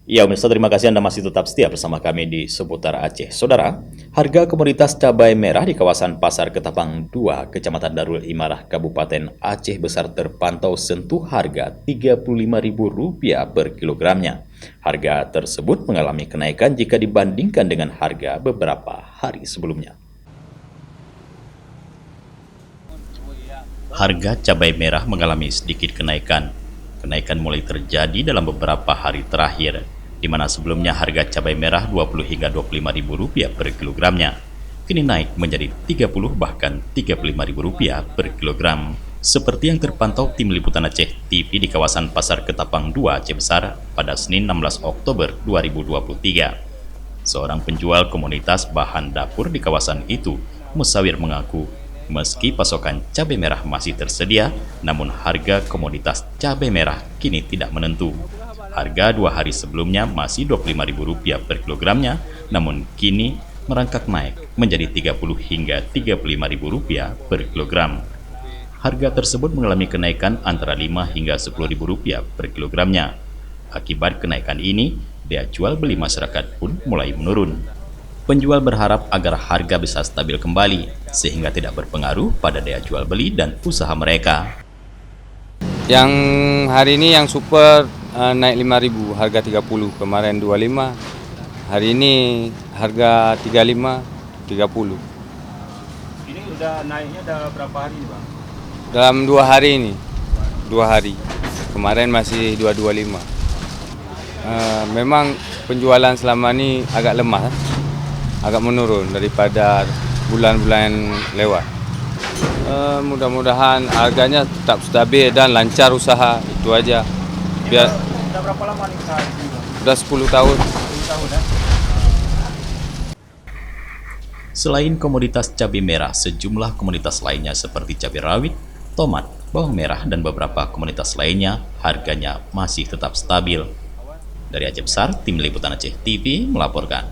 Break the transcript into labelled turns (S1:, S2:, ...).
S1: Ya, pemirsa, terima kasih Anda masih tetap setia bersama kami di seputar Aceh. Saudara, harga komoditas cabai merah di kawasan Pasar Ketapang 2, Kecamatan Darul Imarah, Kabupaten Aceh Besar terpantau sentuh harga Rp35.000 per kilogramnya. Harga tersebut mengalami kenaikan jika dibandingkan dengan harga beberapa hari sebelumnya. Harga cabai merah mengalami sedikit kenaikan. Kenaikan mulai terjadi dalam beberapa hari terakhir, di mana sebelumnya harga cabai merah Rp20 hingga Rp25.000 per kilogramnya, kini naik menjadi Rp30 bahkan Rp35.000 per kilogram. Seperti yang terpantau tim liputan Aceh TV di kawasan Pasar Ketapang 2 Aceh Besar pada Senin 16 Oktober 2023. Seorang penjual komoditas bahan dapur di kawasan itu, Musawir, mengaku meski pasokan cabai merah masih tersedia, namun harga komoditas cabai merah kini tidak menentu. Harga 2 hari sebelumnya masih Rp25.000 per kilogramnya, namun kini merangkak naik menjadi Rp30 hingga Rp35.000 per kilogram. Harga tersebut mengalami kenaikan antara Rp5 hingga Rp10.000 per kilogramnya. Akibat kenaikan ini, daya jual beli masyarakat pun mulai menurun. Penjual berharap agar harga bisa stabil kembali, sehingga tidak berpengaruh pada daya jual beli dan usaha mereka.
S2: Yang hari ini yang super naik 5.000, harga 30, kemarin 25. Hari ini harga 35, 30.
S3: Ini udah naiknya udah berapa hari nih, Bang?
S2: Dalam 2 hari ini. 2 hari. Kemarin masih 225. Memang penjualan selama ini agak lemah, agak menurun daripada bulan-bulan lewat. Mudah-mudahan harganya tetap stabil dan lancar usaha, itu aja. Biar
S3: Udah berapa lama nih usaha ini, Bang?
S2: udah 10 tahun.
S3: 10 tahun ya?
S1: Selain komoditas cabai merah, sejumlah komoditas lainnya seperti cabai rawit, tomat, bawang merah, dan beberapa komoditas lainnya harganya masih tetap stabil. Dari Aceh Besar, tim liputan Aceh TV melaporkan.